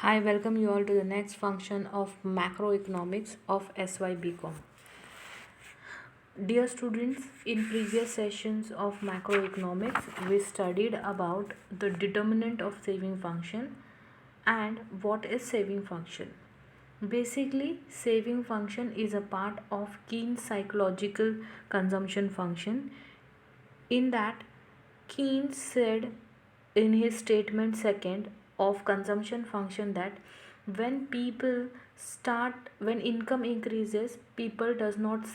Hi, welcome you all to the next function of macroeconomics of SY BCom. Dear students, in previous sessions of macroeconomics, we studied about the determinant of saving function and what is saving function. Basically, saving function is a part of Keynes' psychological consumption function. In that, Keynes said in his statement second of consumption function that when income increases, people does not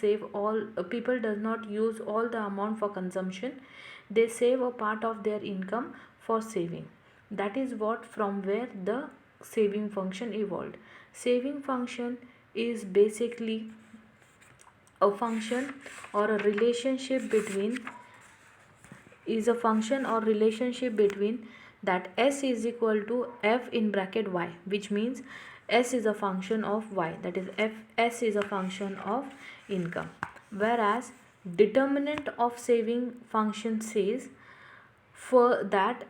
use all the amount for consumption. They save a part of their income for saving. That is what from where the saving function evolved. Saving function is basically a function or a relationship between is a function or relationship between that s is equal to f in bracket y, which means s is a function of y, that is s is a function of income. Whereas determinant of saving function says for that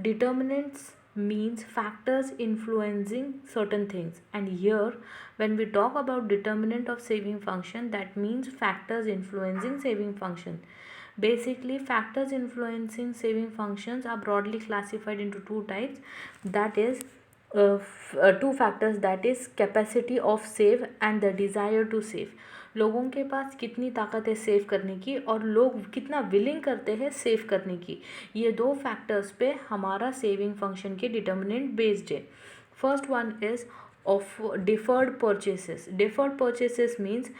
determinants means factors influencing certain things, and here when we talk about determinant of saving function, that means factors influencing saving function. Basically, factors influencing saving functions are broadly classified into two types, that is two factors, that is capacity of save and the desire to save. लोगों के पास कितनी ताकत है save करने की और लोग कितना विलिंग करते हैं सेव करने की, ये दो फैक्टर्स पे हमारा सेविंग फंक्शन के डिटर्मिनेंट बेस्ड है. First one is of deferred purchases. Deferred purchases means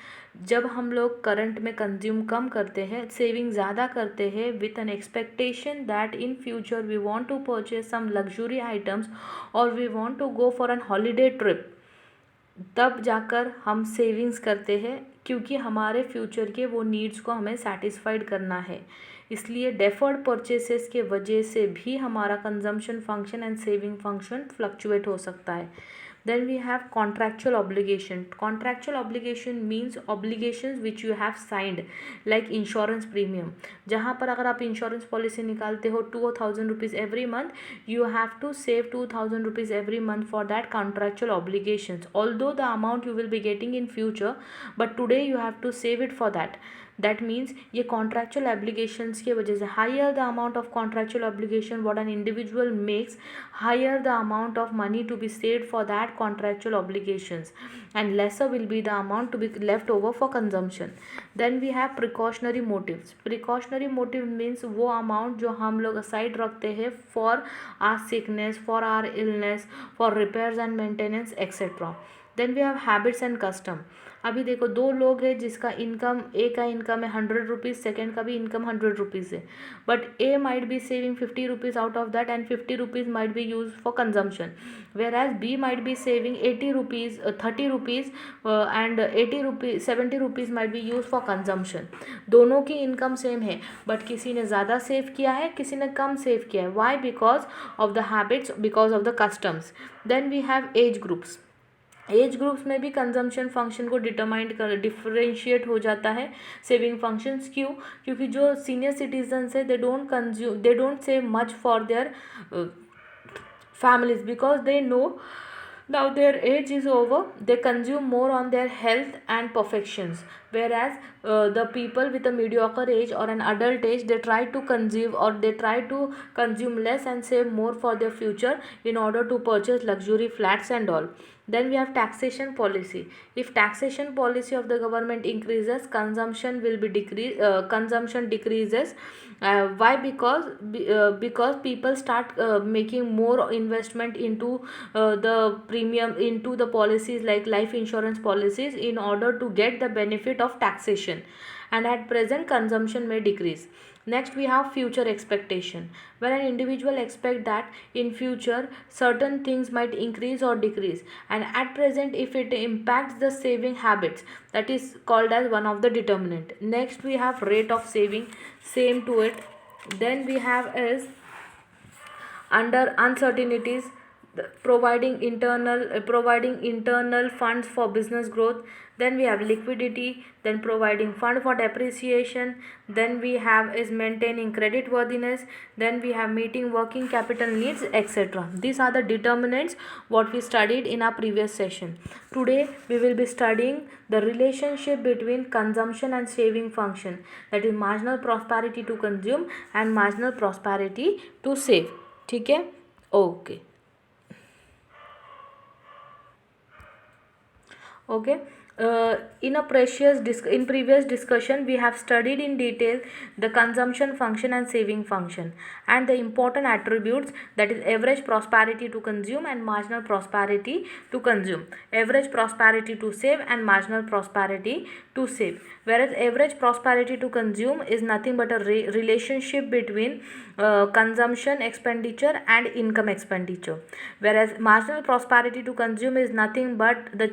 जब हम लोग करंट में कंज्यूम कम करते हैं, सेविंग ज़्यादा करते हैं with an expectation that in future we want to purchase some luxury items और we want to go for an holiday trip, तब जाकर हम सेविंग्स करते हैं क्योंकि हमारे फ्यूचर के वो नीड्स को हमें सेटिस्फाइड करना है. इसलिए डेफर्ड परचेसेस के वजह से भी हमारा consumption function and saving function fluctuate हो सकता है. Then we have contractual obligation. Contractual obligation means obligations which you have signed, like insurance premium. जहाँ पर अगर आप इंश्योरेंस पॉलिसी निकालते हो 2000 rupees every month, you have to save 2000 rupees every month for that contractual obligations. Although the amount you will be getting in future, but today you have to save it for that. That means ये contractual obligations की वजह से higher the amount of contractual obligation what an individual makes, higher the amount of money to be saved for that contractual obligations and lesser will be the amount to be left over for consumption. Then we have precautionary motives. Precautionary motive means वो amount जो हम लोग aside रखते हैं for our sickness, for our illness, for repairs and maintenance etcetera. Then we have habits and custom. अभी देखो दो लोग हैं जिसका इनकम, ए का इनकम है 100 रुपीज़, सेकेंड का भी इनकम 100 रुपीज़ है, but A might be saving 50 rupees out of that and 50 rupees might be use for consumption, whereas B might be saving 80 rupees 30 rupees and 80 rupees 70 rupees might be use for consumption. दोनों की income same है but किसी ने ज़्यादा save किया है, किसी ने कम सेव किया है. Why? Because of the habits, because of the customs. Then we have age groups. Age groups में भी कंजम्पशन फंक्शन को डिफरेंशिएट हो जाता है सेविंग फंक्शंस. क्यों? क्योंकि जो सीनियर सिटीजन्स है they don't save much for their families because they know now their age is over, they consume more on their health and perfections, whereas the people with a mediocre age or an adult age, they try to consume or they try to consume less and save more for their future in order to purchase luxury flats and all. Then we have taxation policy. If taxation policy of the government increases, consumption will be consumption decreases. Why? Because people start making more investment into the premium, into the policies like life insurance policies in order to get the benefit of taxation, and at present consumption may decrease. Next we have future expectation. When an individual expect that in future certain things might increase or decrease, and at present if it impacts the saving habits, that is called as one of the determinant. Next we have rate of saving, same to it. Then we have is under uncertainties, providing internal funds for business growth. Then we have liquidity, then providing fund for depreciation, then we have is maintaining credit worthiness, then we have meeting working capital needs, etc. These are the determinants what we studied in our previous session. Today we will be studying the relationship between consumption and saving function, that is marginal prosperity to consume and marginal prosperity to save. ठीक है, okay okay. In previous discussion we have studied in detail the consumption function and saving function and the important attributes, that is average prosperity to consume and marginal prosperity to consume, average prosperity to save and marginal prosperity to save. Whereas average prosperity to consume is nothing but a relationship between consumption expenditure and income expenditure, whereas marginal prosperity to consume is nothing but the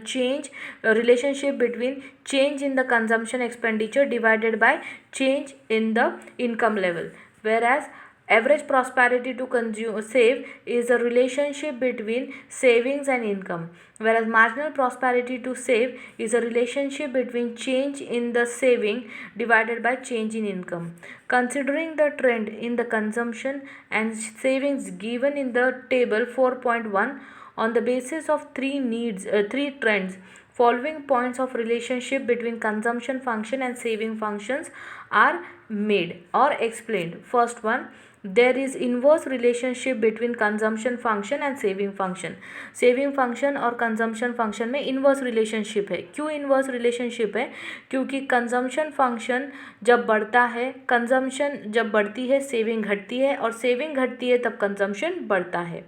relationship between change in the consumption expenditure divided by change in the income level. Whereas average prosperity to save is a relationship between savings and income, whereas marginal prosperity to save is a relationship between change in the saving divided by change in income. Considering the trend in the consumption and savings given in the table 4.1, on the basis of three trends, following points of relationship between consumption function and saving functions are made or explained. First one, there is inverse relationship between consumption function and saving function. Saving function और consumption function में inverse relationship है. क्यों inverse relationship है? क्योंकि consumption function जब बढ़ता है, consumption जब बढ़ती है सेविंग घटती है, और सेविंग घटती है तब कंजम्पशन बढ़ता है.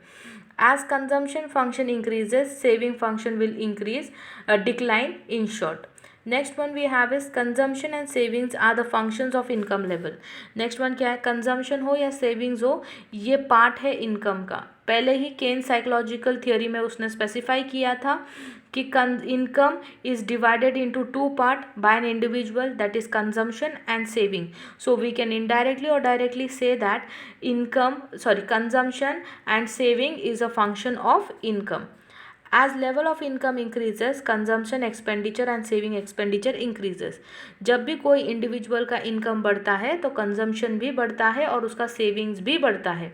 As consumption function increases, saving function will increase, decline in short. Next one we have is consumption and savings are the functions of income level. Next one क्या है? कंजम्पशन हो या सेविंग्स हो, ये पार्ट है income का. पहले ही केन psychological theory में उसने स्पेसिफाई किया था कि income is divided into two part by an individual, that is consumption and saving. So we can indirectly और डायरेक्टली से that consumption and saving is a function of income. As level of income increases, consumption expenditure and saving expenditure increases. जब भी कोई individual का income बढ़ता है तो consumption भी बढ़ता है और उसका सेविंग्स भी बढ़ता है.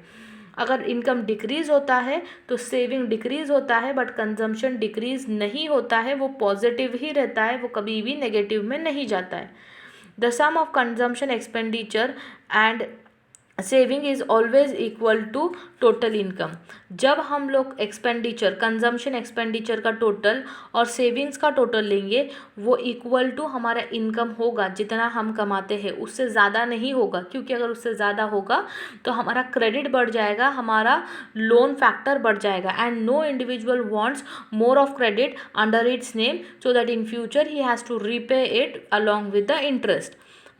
अगर इनकम डिक्रीज़ होता है तो सेविंग डिक्रीज़ होता है, बट कंजम्पशन डिक्रीज़ नहीं होता है, वो पॉजिटिव ही रहता है, वो कभी भी नेगेटिव में नहीं जाता है. The sum of consumption expenditure and saving is always equal to total income. जब हम लोग एक्सपेंडिचर, कंजम्पशन एक्सपेंडिचर का टोटल और सेविंग्स का टोटल लेंगे, वो इक्वल टू हमारा इनकम होगा. जितना हम कमाते हैं उससे ज़्यादा नहीं होगा, क्योंकि अगर उससे ज़्यादा होगा तो हमारा क्रेडिट बढ़ जाएगा, हमारा लोन फैक्टर बढ़ जाएगा. And no individual wants more of credit under its name, so that in future he has to repay it along with the interest.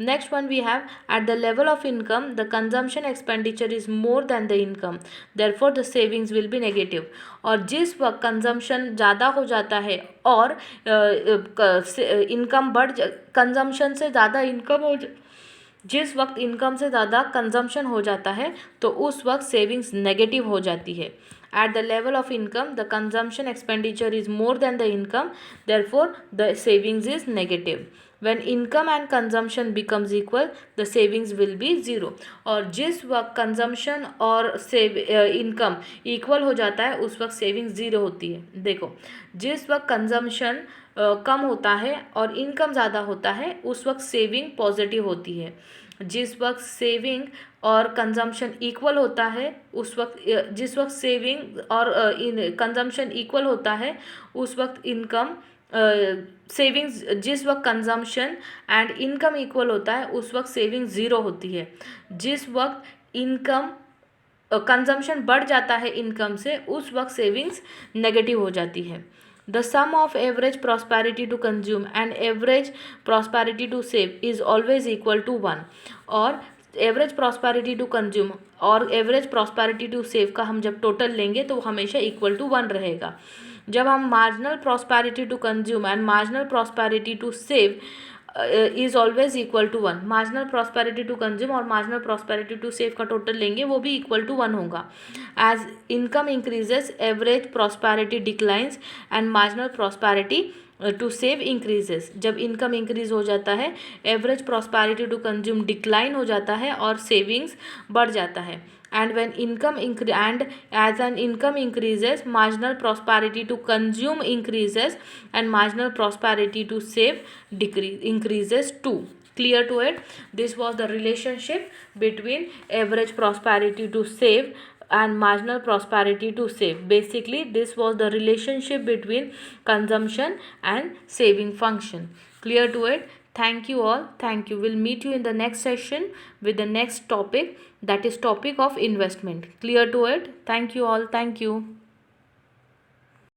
Next one we have, at the level of income the consumption expenditure is more than the income, therefore the savings will be negative. और जिस वक्त consumption ज़्यादा हो जाता है और income consumption से ज़्यादा इनकम हो जिस वक्त इनकम से ज़्यादा कंजम्पशन हो जाता है तो उस वक्त सेविंग्स नेगेटिव हो जाती है. At the level of income the consumption expenditure is more than the income, therefore the savings is negative. When income and consumption becomes equal the savings will be zero. और जिस वक्त consumption और income equal हो जाता है उस वक्त savings zero होती है. देखो, जिस वक्त कंजम्पशन कम होता है और इनकम ज़्यादा होता है उस वक्त सेविंग पॉजिटिव होती है. जिस वक्त सेविंग और कंजम्पशन इक्वल होता है उस वक्त, जिस वक्त सेविंग और कंजम्पशन इक्वल होता है उस वक्त इनकम सेविंग्स, जिस वक्त कंजम्पशन एंड इनकम इक्वल होता है उस वक्त सेविंग ज़ीरो होती है. जिस वक्त इनकम कंजम्पशन बढ़ जाता है इनकम से उस वक्त सेविंग्स नेगेटिव हो जाती है. The sum of average prosperity to consume and average prosperity to save is always equal to 1. और एवरेज प्रॉस्पेरिटी टू कंज्यूम और एवरेज प्रॉस्पेरिटी टू सेव का हम जब टोटल लेंगे तो वो हमेशा इक्वल टू 1 रहेगा. जब हम marginal prosperity to consume and marginal prosperity to save is always equal to 1. Marginal prosperity to consume और मार्जिनल प्रॉस्पेरिटी टू सेव का टोटल लेंगे वो भी इक्वल टू 1 होगा. As income increases average prosperity declines and marginal prosperity to save increases. जब income increase हो जाता है average prosperity to consume decline हो जाता है और सेविंग्स बढ़ जाता है. And when as an income increases, marginal prosperity to consume increases and marginal prosperity to save increases too. Clear to it? This was the relationship between average prosperity to save and marginal prosperity to save. Basically this was the relationship between consumption and saving function. Clear to it? Thank you all. Thank you. We'll meet you in the next session with the next topic, that is topic of investment. Clear to it? Thank you all. Thank you.